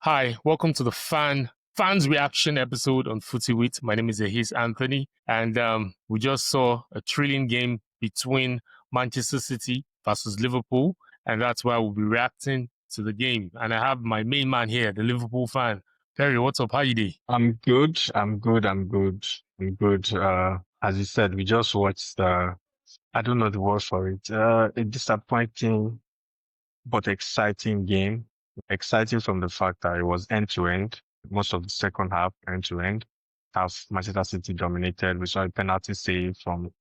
Hi, welcome to the fans reaction episode on Footy Wit. My name is Ahis Anthony, and we just saw a thrilling game between Manchester City versus Liverpool, and that's why we'll be reacting to the game. And I have my main man here, the Liverpool fan. Perry, what's up? How you doing? I'm good. I'm good. I'm good. I'm good. As you said, we just watched I don't know the word for it, a disappointing but exciting game. Exciting from the fact that it was end to end, most of the second half end to end. Half Manchester City dominated. We saw a penalty save um,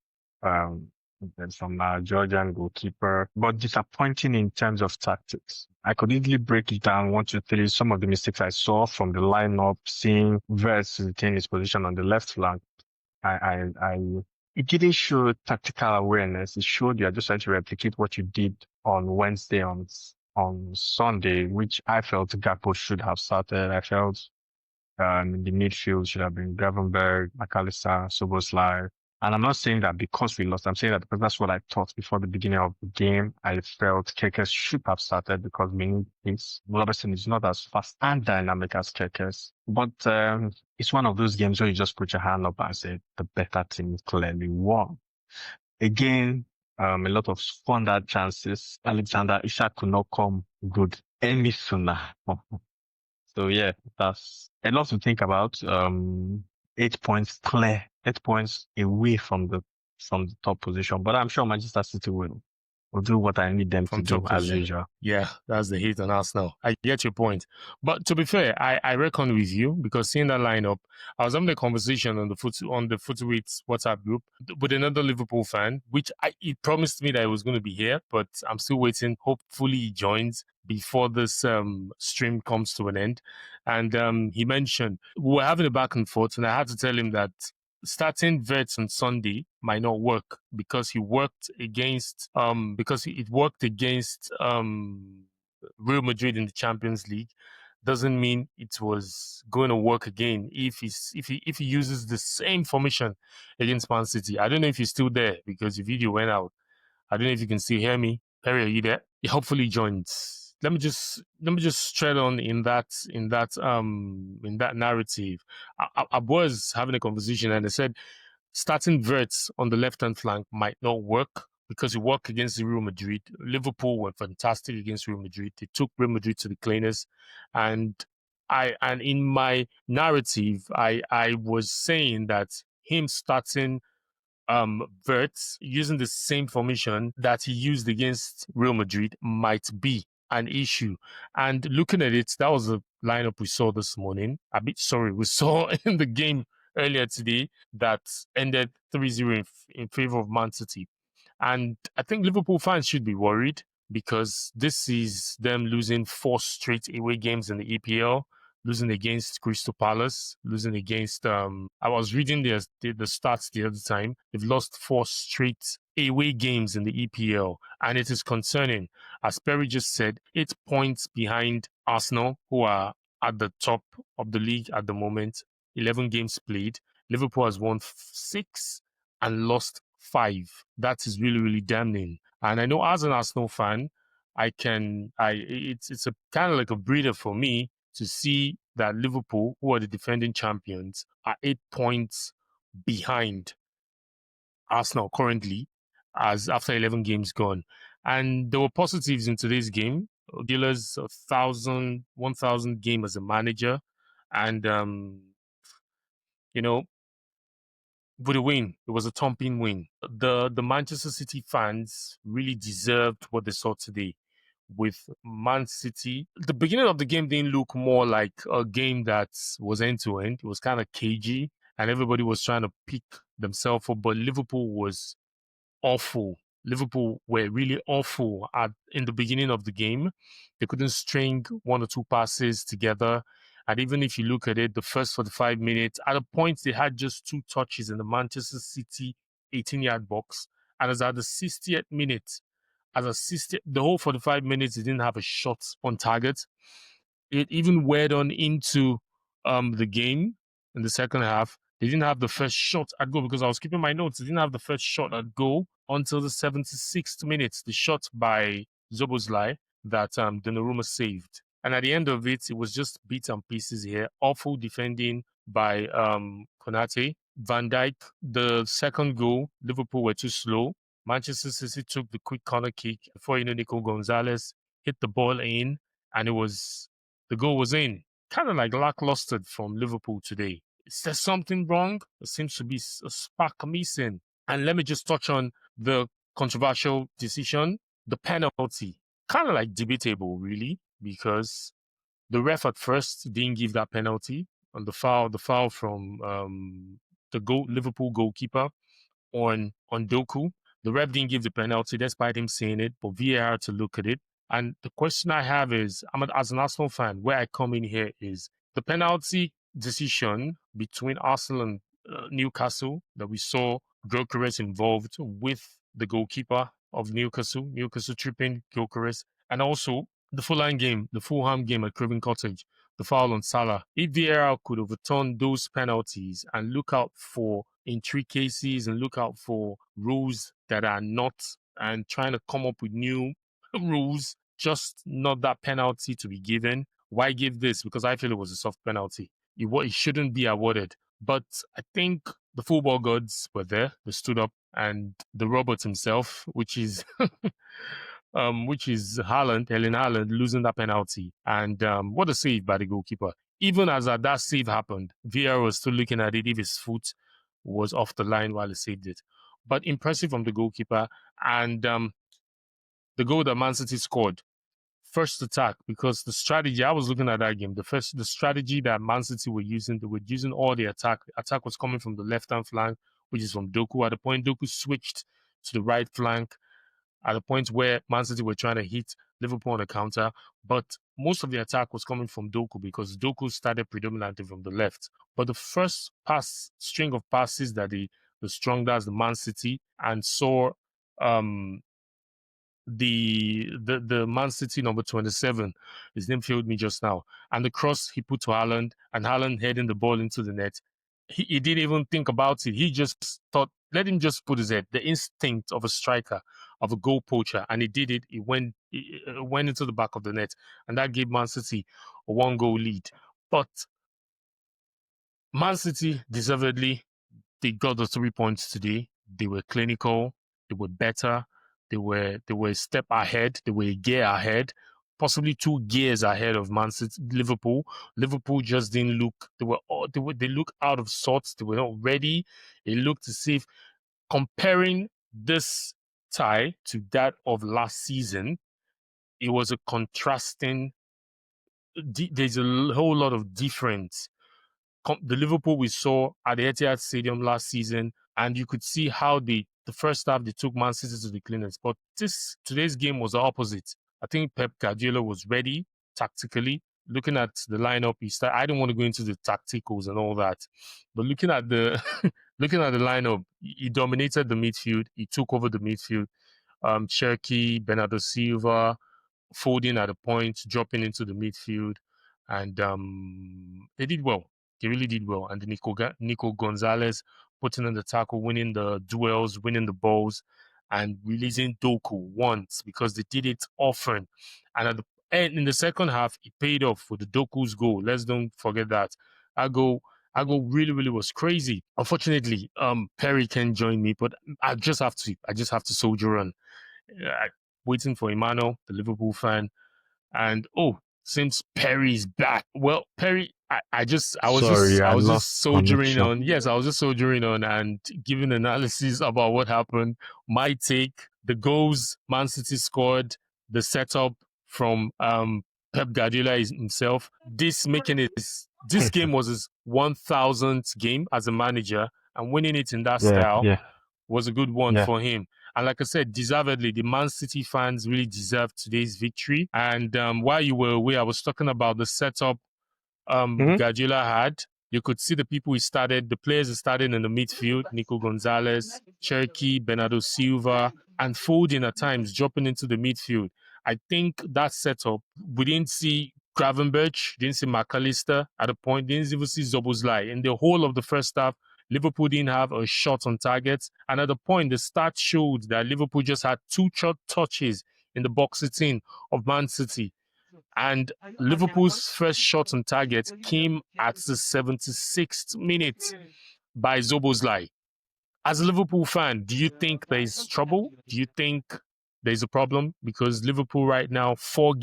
from Georgian goalkeeper, but disappointing in terms of tactics. I could easily break it down one, two, three. Some of the mistakes I saw from the lineup, seeing Verts retain his position on the left flank. I it didn't show tactical awareness. It showed you are just trying to replicate what you did on Wednesday on Sunday, which I felt Gakpo should have started. I felt in the midfield should have been Gravenberg, McAllister, Szoboszlai. And I'm not saying that because we lost. I'm saying that because that's what I thought before the beginning of the game. I felt Kekes should have started because we need this. Robertson is not as fast and dynamic as Kekes. But it's one of those games where you just put your hand up and say the better team clearly won. Again, a lot of squandered chances. Alexander Isak could not come good any sooner. So yeah, that's a lot to think about. 8 points clear, 8 points away from the top position. But I'm sure Manchester City will do what I need them to do as usual. Yeah, that's the hate on Arsenal. I get your point. But to be fair, I reckon with you because seeing that lineup, I was having a conversation on the Footweeds WhatsApp group with another Liverpool fan, which he promised me that he was going to be here, but I'm still waiting. Hopefully he joins before this stream comes to an end. And he mentioned we were having a back and forth, and I had to tell him that starting Verts on Sunday might not work because it worked against Real Madrid in the Champions League. Doesn't mean it was going to work again if he uses the same formation against Man City. I don't know if he's still there because the video went out. I don't know if you can still hear me. Perry, are you there? He hopefully joined. Let me just tread on in that narrative. I was having a conversation and I said starting Verts on the left-hand flank might not work because he worked against Real Madrid. Liverpool were fantastic against Real Madrid. They took Real Madrid to the cleaners. And in my narrative, I was saying that him starting Verts using the same formation that he used against Real Madrid might be an issue. And looking at it, that was the lineup we saw this morning. We saw in the game earlier today that ended 3-0 in favor of Man City. And I think Liverpool fans should be worried because this is them losing 4 straight away games in the EPL, losing against Crystal Palace, losing against I was reading the stats the other time. They've lost 4 straight away games in the EPL, and it is concerning. As Perry just said, 8 points behind Arsenal, who are at the top of the league at the moment. 11 games played. Liverpool has won 6 and lost 5. That is really, really damning. And I know as an Arsenal fan, it's a kind of like a breather for me to see that Liverpool, who are the defending champions, are 8 points behind Arsenal currently, as after 11 games gone. And there were positives in today's game. Dealers 1,000 game as a manager, and with a win, it was a thumping win. The Manchester City fans really deserved what they saw today. With Man City, the beginning of the game didn't look more like a game that was end to end. It was kind of cagey, and everybody was trying to pick themselves up. But Liverpool was awful. Liverpool were really awful in the beginning of the game. They couldn't string 1 or 2 passes together. And even if you look at it, the first 45 minutes, at a point, they had just 2 touches in the Manchester City 18-yard box. And as at the 60th minute, the whole 45 minutes, they didn't have a shot on target. It even weighed on into the game in the second half. They didn't have the first shot at goal because I was keeping my notes. They didn't have the first shot at goal until the 76th minute. The shot by Szoboszlai that Donnarumma saved. And at the end of it, it was just bits and pieces here. Awful defending by Konate. Van Dijk, the second goal, Liverpool were too slow. Manchester City took the quick corner kick before Nico Gonzalez hit the ball in, and the goal was in. Kind of like lackluster from Liverpool today. Is there something wrong? There seems to be a spark missing. And let me just touch on the controversial decision, the penalty. Kind of like debatable, really, because the ref at first didn't give that penalty on the foul from the Liverpool goalkeeper on Doku. The ref didn't give the penalty despite him saying it, but VAR had to look at it. And the question I have is, as an Arsenal fan, where I come in here is the penalty decision between Arsenal and Newcastle that we saw Gyökeres involved with the goalkeeper of Newcastle tripping Gyökeres, and also the Fulham game at Craven Cottage, the foul on Salah. If VAR could overturn those penalties and look out for intricacies and look out for rules that are not, and trying to come up with new rules, just not that penalty to be given. Why give this? Because I feel it was a soft penalty. It shouldn't be awarded. But I think the football gods were there. They stood up, and the robot himself, which is Haaland, Erling Haaland, losing that penalty. And what a save by the goalkeeper. Even as that save happened, VAR was still looking at it if his foot was off the line while he saved it. But impressive from the goalkeeper. And the goal that Man City scored, first attack, because the strategy, I was looking at that game, the strategy that Man City were using, they were using all the attack. Attack was coming from the left-hand flank, which is from Doku. At the point, Doku switched to the right flank at a point where Man City were trying to hit Liverpool on a counter, but most of the attack was coming from Doku because Doku started predominantly from the left. But the first string of passes that the strong, that's the Man City, and saw the Man City number 27, his name failed me just now, and the cross he put to Haaland, and Haaland heading the ball into the net. He didn't even think about it. He just thought, let him just put his head. The instinct of a striker, of a goal poacher, and he did it. It went into the back of the net, and that gave Man City a 1-goal lead. But Man City deservedly, they got the 3 points today. They were clinical. They were better. They were a step ahead. They were a gear ahead, possibly 2 gears ahead of Man City. Liverpool just didn't look. They look out of sorts. They were not ready. It looked as if, comparing this tie to that of last season, it was a contrasting. There's a whole lot of difference. The Liverpool we saw at the Etihad Stadium last season, and you could see how the first half they took Man City to the cleaners. But today's game was the opposite. I think Pep Guardiola was ready tactically. Looking at the lineup, I don't want to go into the tacticals and all that, but looking at the lineup, he dominated the midfield. He took over the midfield. Cherki, Bernardo Silva, Foden at a point, dropping into the midfield, and they did well. They really did well. And Nico Gonzalez putting in the tackle, winning the duels, winning the balls, and releasing Doku once, because they did it often. And in the second half, it paid off with the Doku's goal. Let's don't forget that. I go really, really was crazy. Unfortunately, Perry can't join me, but I just have to soldier on. Waiting for Emmanuel, the Liverpool fan. And since Perry's back, well, Perry, I was just soldiering connection. on. Yes, I was just soldiering on and giving analysis about what happened. My take: the goals Man City scored, the setup from Pep Guardiola himself. This game was his 1000th game as a manager, and winning it in that style was a good one for him. And like I said, deservedly, the Man City fans really deserved today's victory. And while you were away, I was talking about the setup Guardiola had. You could see the players he started in the midfield: Nico Gonzalez, Cherki, Bernardo Silva, and Foden at times dropping into the midfield. I think that setup, we didn't see Gravenberch, didn't see McAllister at a point, didn't even see Szoboszlai. In the whole of the first half, Liverpool didn't have a shot on target. And at the point, the stats showed that Liverpool just had 2 shot touches in the box 18 of Man City. And Liverpool's first shot on target came at the 76th minute by Zoboslai. As a Liverpool fan, do you think there's trouble? Do you think there's a problem? Because Liverpool right now, 4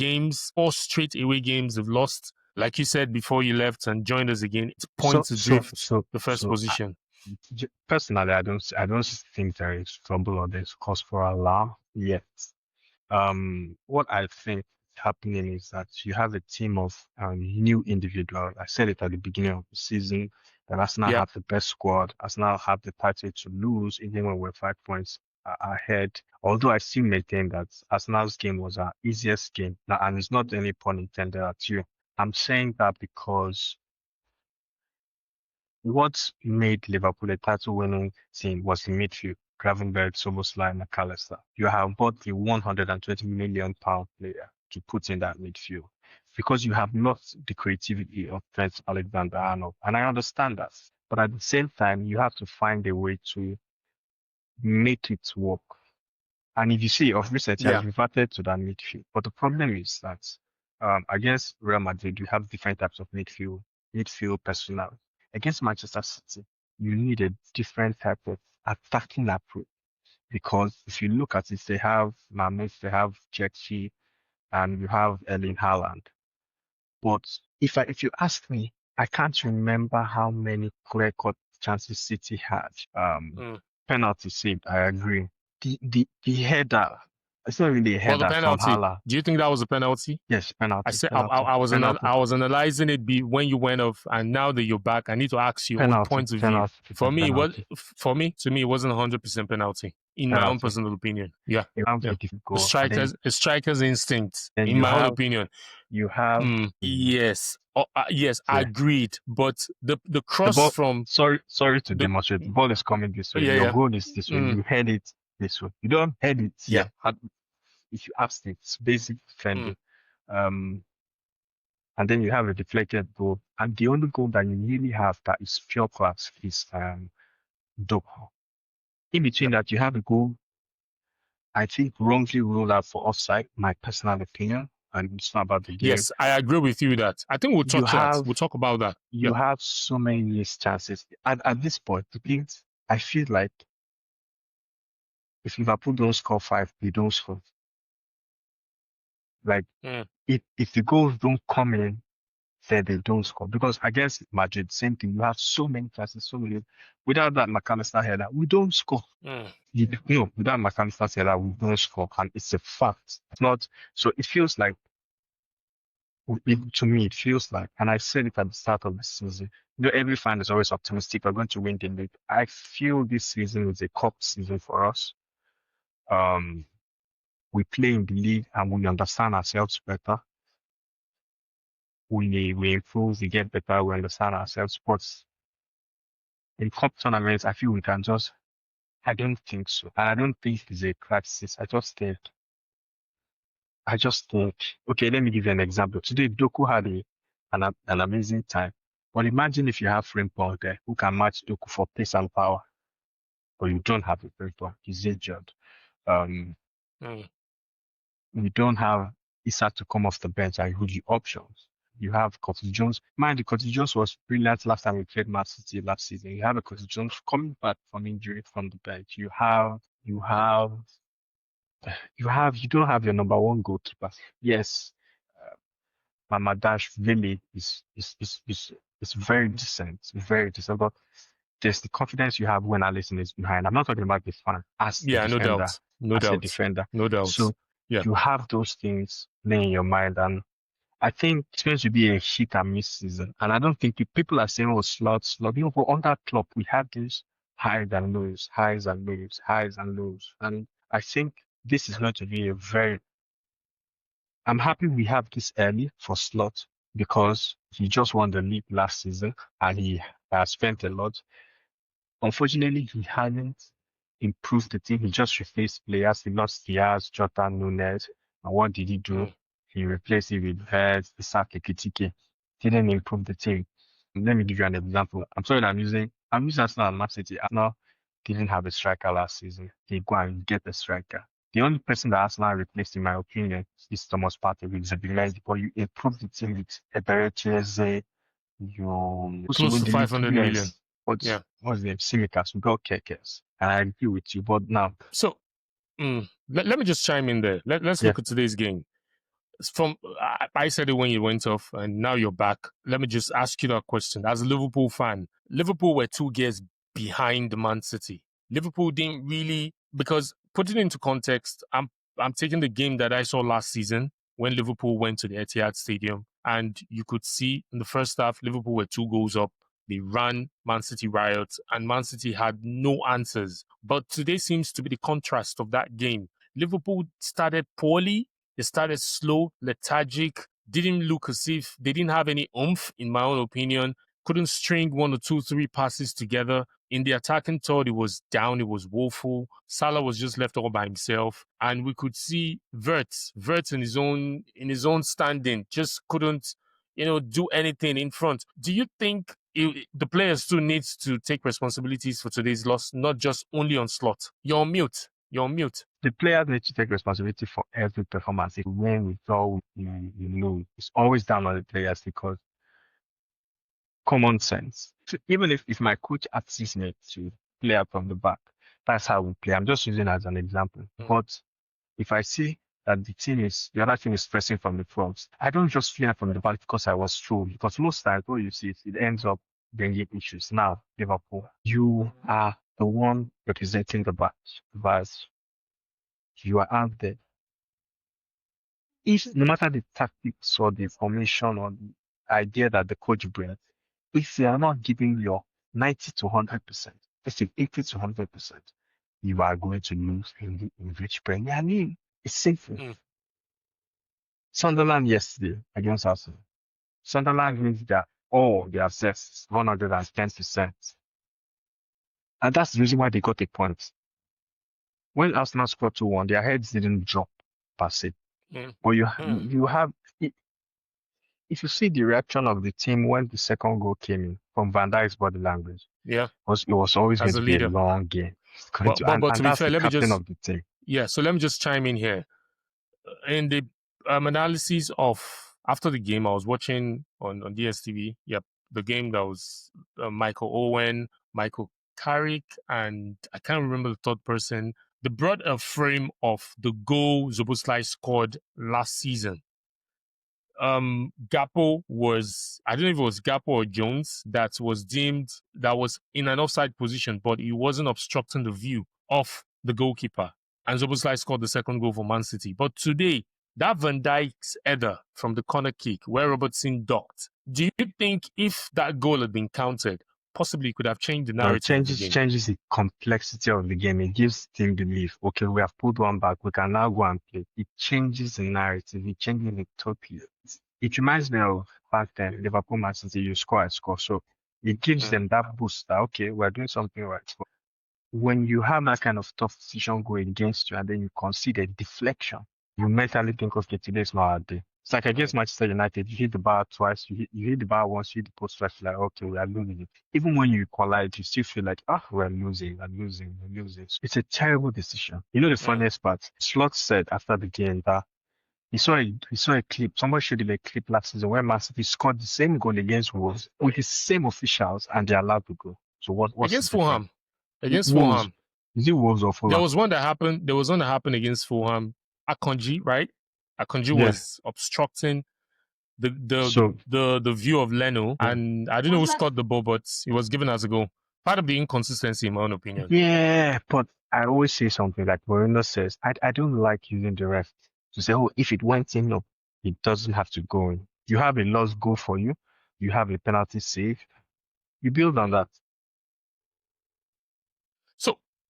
straight away games they've lost. Like you said before you left and joined us again, it's So, points so, adrift, so, the first so, I, position. personally, I don't think there is trouble or there's cause for alarm yet. What I think is happening is that you have a team of new individuals. I said it at the beginning of the season that Arsenal Yeah, have the best squad. Arsenal have the title to lose, even when we're 5 points ahead. Although I still maintain that Arsenal's game was our easiest game, now, and it's not any pun intended at you. I'm saying that because what made Liverpool a title-winning team was the midfield. Gravenberch, Szoboszlai, and McAllister. You have bought the £120 million player to put in that midfield because you have lost the creativity of Trent Alexander-Arnold. And I understand that. But at the same time, you have to find a way to make it work. And if you see, of recent, he has yeah, reverted to that midfield. But the problem is that against Real Madrid, you have different types of midfield personnel. Against Manchester City, you need a different type of attacking approach. Because if you look at it, they have Mamouth, they have Chelsea, and you have Erling Haaland. But if you ask me, I can't remember how many clear-cut chances City had. mm. Penalty saved, I agree. The header, it's not really a Well, the header from penalty. Hala. Do you think that was a penalty? Yes, I penalty, said penalty, penalty, I was analyzing it when you went off, and now that you're back, I need to ask you with penalty, points of view. penalty, For me, penalty, to me, it wasn't 100% penalty, in my own penalty. personal opinion. Yeah, You have yeah. a different goal, and A striker's instinct, then in my own opinion. you have Yes, yes, the agreed. But the the cross ball. from Sorry to the demonstrate. The ball is coming this way. yeah, Your yeah, goal is this way. mm, You head it this way. You don't head it yeah, here. If you ask it, it's basic mm, defending. Um, and then you have a deflected goal. And the only goal that you really have that is pure class is Doku. In between yep. that, you have a goal, I think, wrongly ruled out for offside, my personal opinion. And it's not about the game. Yes, I agree with you that. I think we'll You touch that. have We'll talk about that. you Yeah. have so many missed chances. At this point, I feel like if Liverpool don't score five, they don't score. Like Mm. if the goals don't come in, then they don't score. Because against Madrid, same thing. You have so many chances, so many. Without that McAllister header, we don't score. Mm. No, without McAllister header, we don't score, and it's a fact. It's not. So it feels like, to me, it feels like, and I said it at the start of the season. Every fan is always optimistic. We're going to win the league. I feel this season is a cup season for us. We play in the league and we understand ourselves better. We improve, we get better, we understand ourselves. But in cup tournaments, I feel we can just. I don't think so. And I don't think it's a crisis. I just think, okay, let me give you an example. Today, Doku had an amazing time. But imagine if you have Frimpong there who can match Doku for pace and power, but you don't have a Frimpong. He's injured. Um, Mm. you don't have Issa to come off the bench and give you options. You have Curtis Jones. Mind you, Curtis Jones was brilliant last time we played Man City last season. You have a Curtis Jones coming back from injury from the bench. You don't have your number one goalkeeper. Yes, Mamadash really is very decent, but there's the confidence you have when Alisson is behind. I'm not talking about the fan Yeah, no doubt. No as a doubt. defender. No doubt. So Yeah. you have those things playing in your mind, and I think it's going to be a hit and miss season. And I don't think people are saying, "Oh, slot." You know, on that club, we have these highs and lows, highs and lows, highs and lows, and I think this is going to be a very. I'm happy we have this early for Slot because he just won the league last season and he has spent a lot. Unfortunately, he hasn't improved the team. He just replaced players. He lost Diaz, Jota, Nunes. And what did he do? Mm. He replaced it with Hertz, Isaac Ekitike. Didn't improve the team. Let me give you an example. I'm sorry that I'm using Arsenal and Man City. Arsenal didn't have a striker last season. They go and get a striker. The only person that Arsenal replaced, in my opinion, is Thomas Partey with Zabimendi. But you improved the team with Eberechi, you also Close win to the league. 500 million. Yes. What's Yeah. what's the name? Simicas. We got Kekes. And I agree with you. But now, So let me just chime in there. Let's yeah, look at today's game. From I said it when you went off, and now you're back. Let me just ask you that question. As a Liverpool fan, Liverpool were 2 gears behind Man City. Liverpool didn't really, because putting it into context, I'm taking the game that I saw last season when Liverpool went to the Etihad Stadium, and you could see in the first half Liverpool were 2 goals up. They ran Man City riot, and Man City had no answers. But today seems to be the contrast of that game. Liverpool started poorly. They started slow, lethargic, didn't look as if they didn't have any oomph, in my own opinion. Couldn't string 1 or 2, 3 passes together. In the attacking third, it was down, it was woeful. Salah was just left all by himself. And we could see Wirtz in his own standing, just couldn't, do anything in front. Do you think the players too needs to take responsibilities for today's loss, not just only on Slot? You're on mute. You're on mute. the players need to take responsibility for every performance. If we win, we draw, we lose. It's always down on the players because common sense. So even if my coach asks me to play out from the back, that's how we play. I'm just using it as an example. But if I see that the other team is pressing from the front, I don't just fly from the back because I was through. Because most times what you see, it ends up bringing issues. Now, Liverpool, you are the one representing the back, but you are out there. If no matter the tactics or the formation or the idea that the coach brings, if you are not giving your 90 to 100%, let's say 80 to 100%, you are going to lose in the English Premier League. It's simple. Sunderland yesterday against Arsenal. Sunderland means that they have said 110%. And that's the reason why they got a point. When Arsenal scored 2-1, their heads didn't drop per se. But you have, if you see the reaction of the team when the second goal came in from Van Dijk's body language, it was always going to be a long game. But to be fair, let me just of the team. Yeah, so let me just chime in here. In the analysis of after the game, I was watching on DSTV. Yep, the game that was Michael Owen, Michael Carrick, and I can't remember the third person. They brought a frame of the goal Szoboszlai scored last season. Gakpo was, I don't know if it was Gakpo or Jones that was in an offside position, but he wasn't obstructing the view of the goalkeeper. And Szoboszlai scored the second goal for Man City. But today, that Van Dijk's header from the corner kick where Robertson ducked, do you think if that goal had been counted, possibly could have changed the narrative of the game? Changes the complexity of the game. It gives the team belief. Okay, we have put one back. We can now go and play. It changes the narrative. It changes it totally. It reminds me of back then, Liverpool, Man City, you score, I score. So it gives them that boost that, okay, we're doing something right. But when you have that kind of tough decision going against you and then you concede a deflection, you mentally think, okay, today's not our day. It's like against Manchester United, you hit the bar twice, you hit the bar once, you hit the post twice, like, okay, we are losing it. Even when you equalize, you still feel like, we're losing. It's a terrible decision. You know the funniest part? Slot said after the game that he saw a clip, somebody showed him a clip last season where Man City scored the same goal against Wolves with the same officials and they're allowed to go. So what's against the Fulham? Against Fulham. Is it Wolves or Fulham? There was one that happened against Fulham. Akanji, right? Akanji was obstructing the view of Leno, and I don't know who scored the ball, but it was given as a goal. Part of the inconsistency, in my own opinion. Yeah, but I always say something like Mourinho says, I don't like using the ref to say, if it went in, no, it doesn't have to go in. You have a lost goal for you. You have a penalty save. You build on that.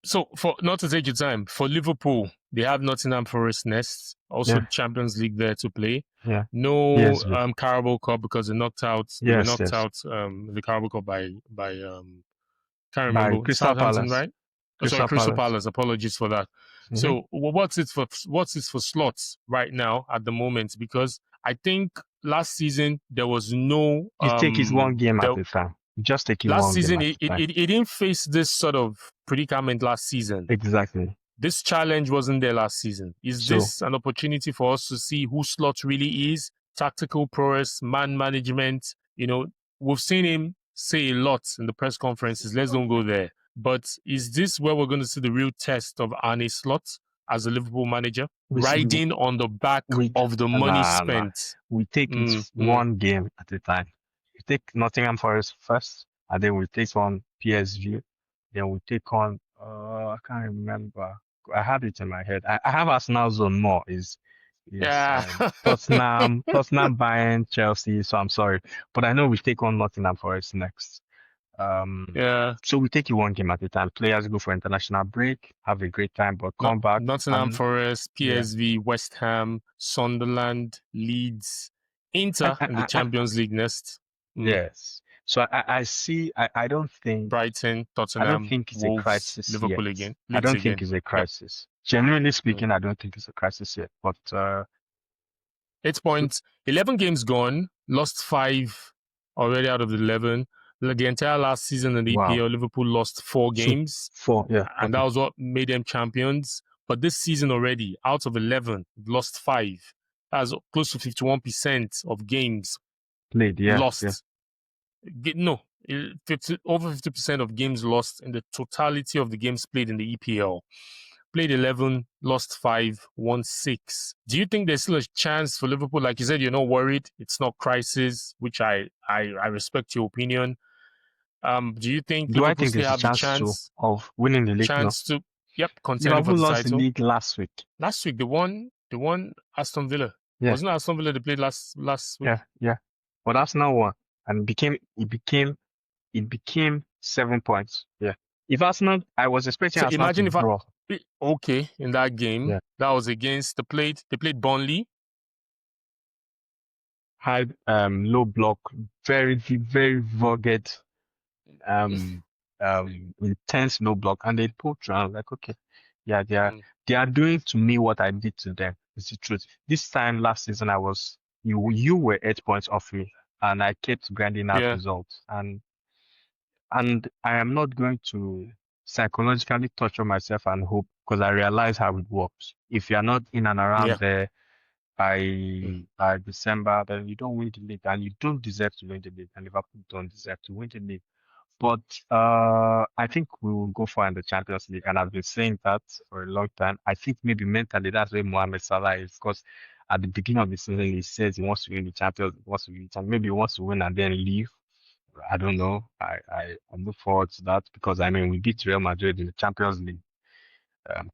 So for not to take your time, for Liverpool, they have Nottingham Forest next, also Champions League there to play. Yeah. No Carabao Cup because they knocked out the Carabao Cup by can't remember, Crystal Southampton, Palace. right? Crystal Palace. Apologies for that. Mm-hmm. So what's it for Slots right now at the moment? Because I think last season there was no. You take it one game at a time. Just take it last one season, game at a time. It didn't face this sort of predicament last season. Exactly. This challenge wasn't there last season. Is So this an opportunity for us to see who Slot really is? Tactical prowess, man management. We've seen him say a lot in the press conferences. Let's don't go there. But is this where we're going to see the real test of Arne Slot as a Liverpool manager, riding on the back of the money spent? We take it one game at a time. We take Nottingham Forest first, and then we take on PSV. Then we take on I can't remember. I have it in my head. I have Arsenal zone more Tottenham, Bayern, Chelsea. So I'm sorry, but I know we take on Nottingham Forest next. So we take it one game at a time. Players go for international break, have a great time, but come back. Nottingham Forest, PSV, West Ham, Sunderland, Leeds, Inter in the Champions League next. Yes. So I see. I don't think Brighton, Tottenham, I don't think it's Wolves, a crisis Liverpool yet. again. I don't think it's a crisis. Yep. Genuinely speaking, I don't think it's a crisis yet. But 8 points, 11 games gone, lost 5 already out of the 11. The entire last season in the EPL, Liverpool lost 4 games. 4, yeah. And that was what made them champions. But this season already, out of 11, lost 5. That's close to 51% of games played, lost. Yeah. No, over 50% of games lost in the totality of the games played in the EPL. Played 11, lost 5, won 6. Do you think there's still a chance for Liverpool? Like you said, you're not worried. It's not crisis, which I respect your opinion. Do you think Liverpool still have the chance of winning the league? To contending for the lost title? The league last week. Last week, they won Aston Villa. Yeah. Wasn't it Aston Villa they played last week? Yeah. But Arsenal won, and it became 7 points. Yeah. If Arsenal, I was expecting Arsenal to draw. Okay, in that game, that was against they played Burnley. High low block, very very rugged, intense low block, and they pulled through. I'm like, okay, yeah, they are doing to me what I did to them. It's the truth. This time last season, you were 8 points off me, and I kept grinding out results, and I am not going to psychologically torture myself and hope, because I realize how it works. If you're not in and around there by December, then you don't win the league, and you don't deserve to win the league, and Liverpool don't deserve to win the league. But I think we will go far in the Champions League, and I've been saying that for a long time. I think maybe mentally that's where Mohamed Salah is, because at the beginning of the season he says he wants to win the Champions, maybe he wants to win and then leave. I don't know. I look forward to that, because we beat Real Madrid in the Champions League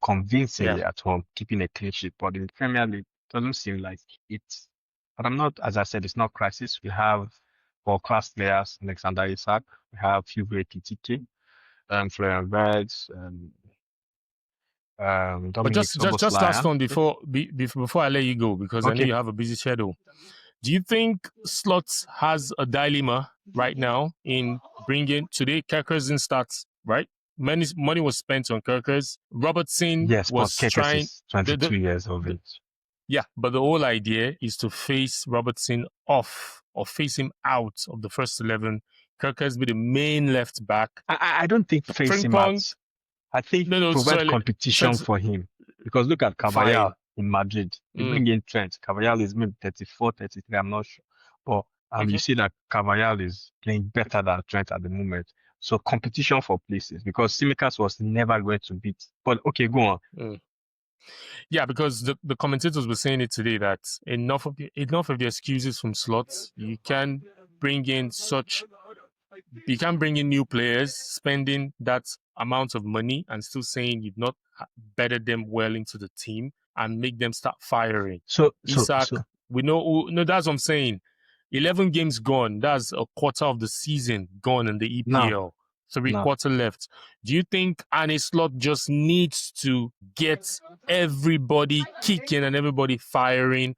convincingly at home, keeping a clean sheet. But in the Premier League, it doesn't seem like it's. But I'm not, as I said, it's not crisis. We have world-class players, Alexander Isak. We have Hugo Ekitike, Florian Wirtz, but just last one before I let you go, because I know you have a busy schedule. Do you think Slot has a dilemma right now in bringing today? Kirkers didn't start, right? Money was spent on Kirkers. Robertson was trying. Is 22 years of age. Yeah, but the whole idea is to face Robertson off or face him out of the first 11. Kirkers be the main left back. I don't think face him out. I think provide competition for him. Because look at Carvajal in Madrid. They bring in Trent. Carvajal is maybe 34, 33, I'm not sure. But you see that Carvajal is playing better than Trent at the moment. So competition for places, because Tsimikas was never going to beat. But okay, go on. Yeah, because the commentators were saying it today that enough of the excuses from Slots. You can bring in new players, spending that amount of money, and still saying you've not bedded them well into the team and make them start firing. Isak, we know. No, that's what I'm saying. 11 games gone. That's a quarter of the season gone in the EPL. 3/4 left. Do you think Arne Slot just needs to get everybody kicking and everybody firing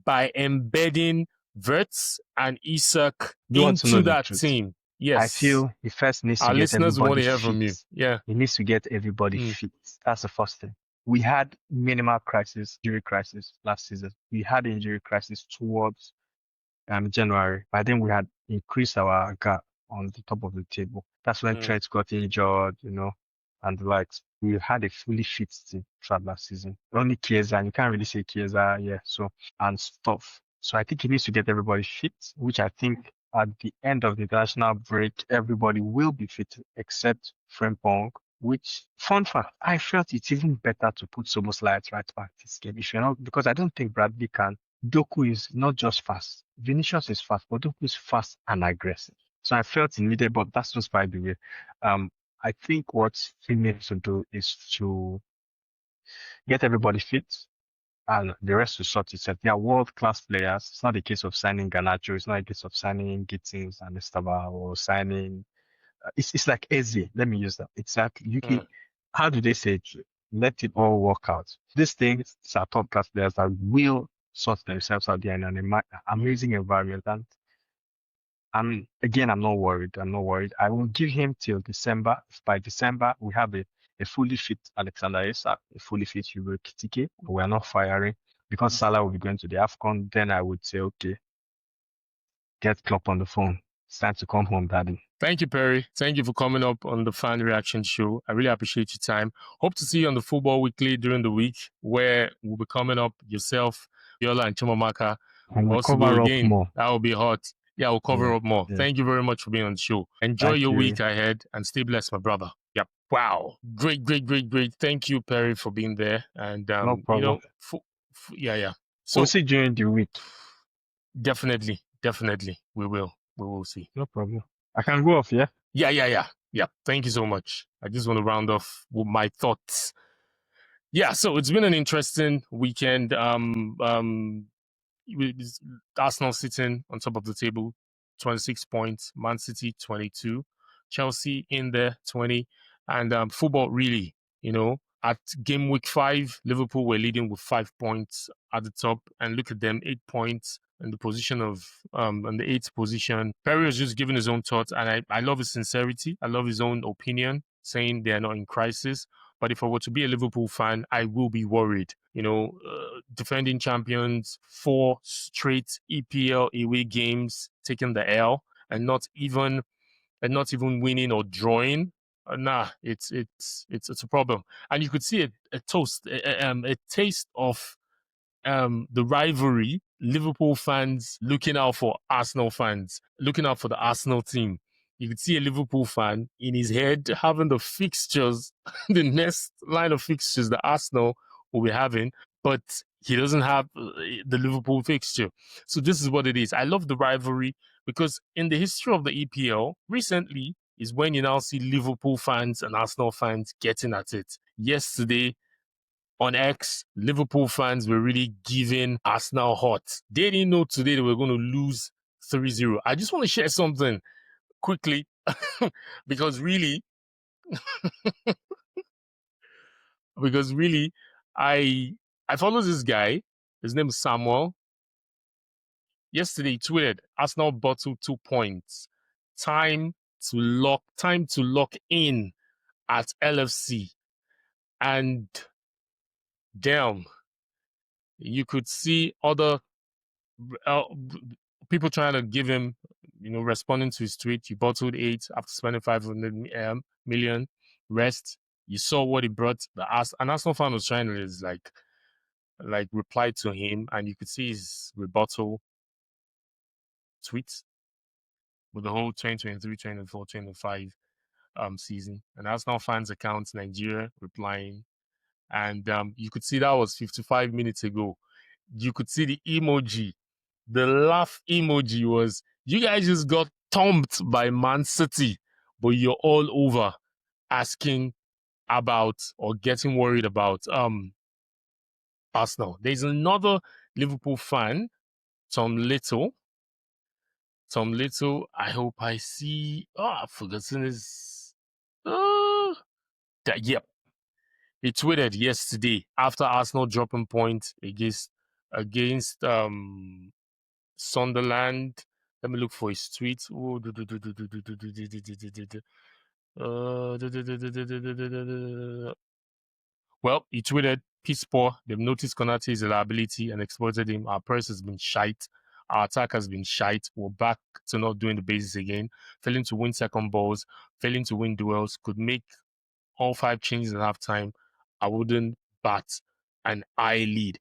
by embedding Wirtz and Isak into that team? Yes. I feel he first needs to get everybody fit. From you. Yeah. He needs to get everybody fit. That's the first thing. We had minimal injury crisis last season. We had injury crisis towards January. By then we had increased our gap on the top of the table. That's when Trent got injured, and the likes. We had a fully fit team throughout last season. Only Chiesa, and you can't really say Chiesa, yeah, so, and stuff. So I think he needs to get everybody fit, which I think at the end of the international break, everybody will be fit except Frimpong, which, fun fact, I felt it's even better to put Soboslai at right back this game. If you're not, because I don't think Bradley can. Doku is not just fast. Vinicius is fast, but Doku is fast and aggressive. So I felt it needed, but that's just by the way. I think what he needs to do is to get everybody fit and the rest will sort itself. They are world-class players. It's not a case of signing Garnacho. It's not a case of signing Gittins and Estava or signing. It's like Eze. Let me use that. It's like you can. How do they say it? Let it all work out. These things are top-class players that will sort themselves out there in an amazing environment. And I'm not worried. I'm not worried. I will give him till December. If by December we have a fully fit Alexander Isak, a fully fit Hugo Kitike, we are not firing because Salah will be going to the AFCON. Then I would say, okay, get Klopp on the phone. It's time to come home, daddy. Thank you, Perry. Thank you for coming up on the Fan Reaction Show. I really appreciate your time. Hope to see you on the Football Weekly during the week, where we'll be coming up yourself, Yola, and Chimamaka. And we'll Also cover go up again. more. That will be hot. Yeah, we'll cover up more. Yeah. Thank you very much for being on the show. Enjoy Thank your you. week ahead and stay blessed, my brother. Yep. Wow. Great. Thank you, Perry, for being there. And No problem. yeah. So We'll see during the week. definitely, we will see. No problem. I can go off, yeah? Yeah. Thank you so much. I just want to round off with my thoughts. Yeah, so it's been an interesting weekend. With Arsenal sitting on top of the table, 26 points. Man City 22, Chelsea in there 20, and football really. At game week 5, Liverpool were leading with 5 points at the top, and look at them, 8 points in the position of in the 8th position. Perry was just giving his own thoughts, and I love his sincerity. I love his own opinion, saying they are not in crisis. But if I were to be a Liverpool fan, I will be worried. Defending champions, 4 straight EPL away games, taking the L, and not even winning or drawing. It's a problem. And you could see a taste of the rivalry. Liverpool fans looking out for Arsenal fans, looking out for the Arsenal team. You could see a Liverpool fan in his head having the fixtures, the next line of fixtures that Arsenal will be having, but he doesn't have the Liverpool fixture. So this is what it is. I love the rivalry because in the history of the EPL, recently is when you now see Liverpool fans and Arsenal fans getting at it. Yesterday, on X, Liverpool fans were really giving Arsenal hot. They didn't know today they were going to lose 3-0. I just want to share something quickly because really, I follow this guy. His name is Samuel. Yesterday he tweeted, Arsenal bottled 2 points. Time to lock in at LFC. And damn, you could see other people trying to give him, responding to his tweet. You bottled 8 after spending 500 million. Rest. You saw what he brought. An Arsenal fan was trying to reply to him, and you could see his rebuttal tweets with the whole 2023, 2024, 2025 season. And Arsenal fans accounts Nigeria replying, and you could see that was 55 minutes ago. You could see the emoji. The laugh emoji was, you guys just got thumped by Man City, but you're all over asking about or getting worried about Arsenal. There's another Liverpool fan, Tom Little. I hope I see. I've forgotten his. Yep. He tweeted yesterday after Arsenal dropping points against Sunderland. Let me look for his tweet. Well, he tweeted, piss poor. They've noticed Konate's reliability and exploited him. Our press has been shite. Our attack has been shite. We're back to not doing the basics again. Failing to win second balls, failing to win duels, could make all 5 changes at halftime, I wouldn't bat an eyelid.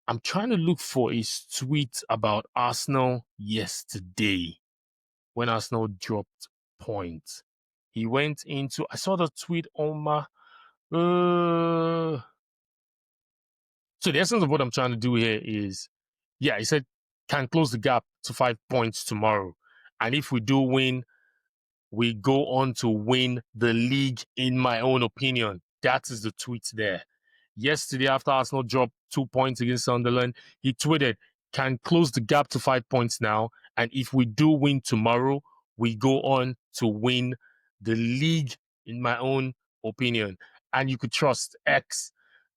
I'm trying to look for his tweet about Arsenal yesterday when Arsenal dropped points. He went into, I saw the tweet on my, so the essence of what I'm trying to do here is, yeah, he said, can close the gap to 5 points tomorrow. And if we do win, we go on to win the league, in my own opinion. That is the tweet there. Yesterday, after Arsenal dropped 2 points against Sunderland, he tweeted, can close the gap to 5 points now. And if we do win tomorrow, we go on to win the league, in my own opinion. And you could trust X.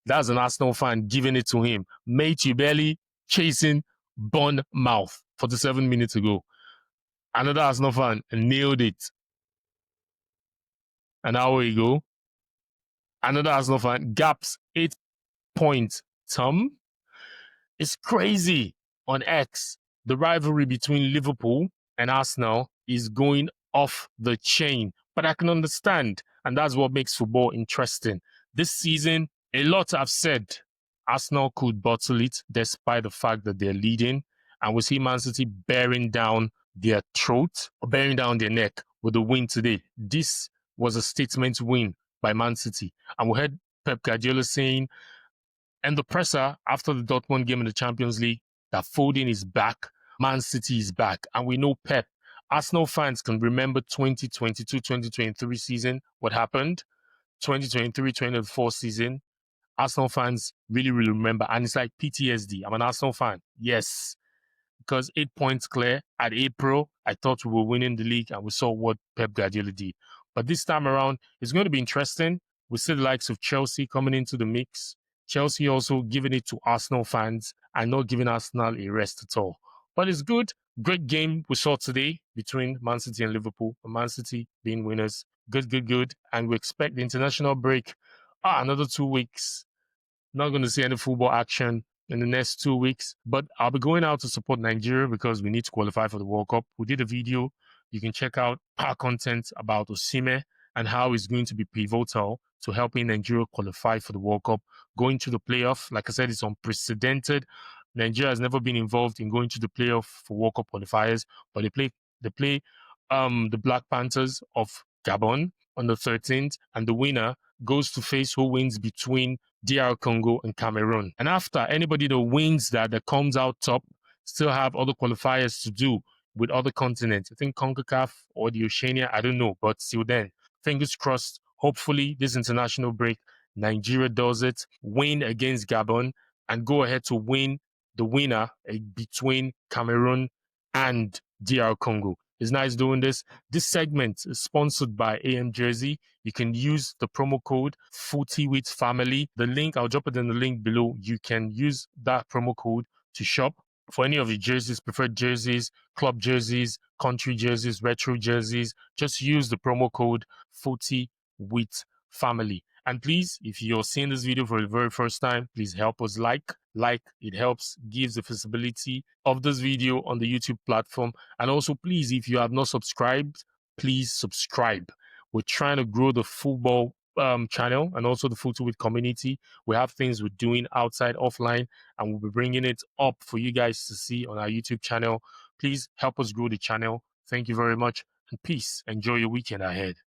That's an Arsenal fan giving it to him. Mate, you barely chasing Bournemouth 47 minutes ago. Another Arsenal fan nailed it. An hour ago. Another Arsenal fan gaps 8 points. Tom, it's crazy on X. The rivalry between Liverpool and Arsenal is going off the chain, but I can understand, and that's what makes football interesting. This season, a lot have said Arsenal could bottle it despite the fact that they're leading, and we see Man City bearing down their throat or bearing down their neck with the win today. This was a statement win by Man City, and we heard Pep Guardiola saying, and the presser after the Dortmund game in the Champions League, that Foden is back, Man City is back. And we know Pep. Arsenal fans can remember 2022-2023 season, what happened. 2023-2024 season, Arsenal fans really, really remember. And it's like PTSD. I'm an Arsenal fan. Yes. Because 8 points clear at April, I thought we were winning the league, and we saw what Pep Guardiola did. But this time around, it's going to be interesting. We see the likes of Chelsea coming into the mix. Chelsea also giving it to Arsenal fans and not giving Arsenal a rest at all. But it's good. Great game we saw today between Man City and Liverpool. Man City being winners. Good, good, good. And we expect the international break. Another 2 weeks. Not going to see any football action in the next 2 weeks, but I'll be going out to support Nigeria because we need to qualify for the World Cup. We did a video. You can check out our content about Osimhen and how it's going to be pivotal to helping Nigeria qualify for the World Cup. Going to the playoff, like I said, it's unprecedented. Nigeria has never been involved in going to the playoff for World Cup qualifiers, but they play the Black Panthers of Gabon on the 13th, and the winner goes to face who wins between DR Congo and Cameroon. And after, anybody that wins that comes out top still have other qualifiers to do with other continents. I think CONCACAF or the Oceania, I don't know, but still then, fingers crossed. Hopefully, this international break, Nigeria does it, win against Gabon, and go ahead to win the winner between Cameroon and DR Congo. It's nice doing this. This segment is sponsored by AM Jersey. You can use the promo code FOOTYWITHFAMILY. The link, I'll drop it in the link below. You can use that promo code to shop for any of your jerseys, preferred jerseys, club jerseys, country jerseys, retro jerseys. Just use the promo code FOOTYWITHFAMILY. And please, if you're seeing this video for the very first time, please help us like. It helps, gives the visibility of this video on the YouTube platform. And also, please, if you have not subscribed, please subscribe. We're trying to grow the football channel and also the Football community. We have things we're doing outside, offline, and we'll be bringing it up for you guys to see on our YouTube channel. Please help us grow the channel. Thank you very much, and peace. Enjoy your weekend ahead.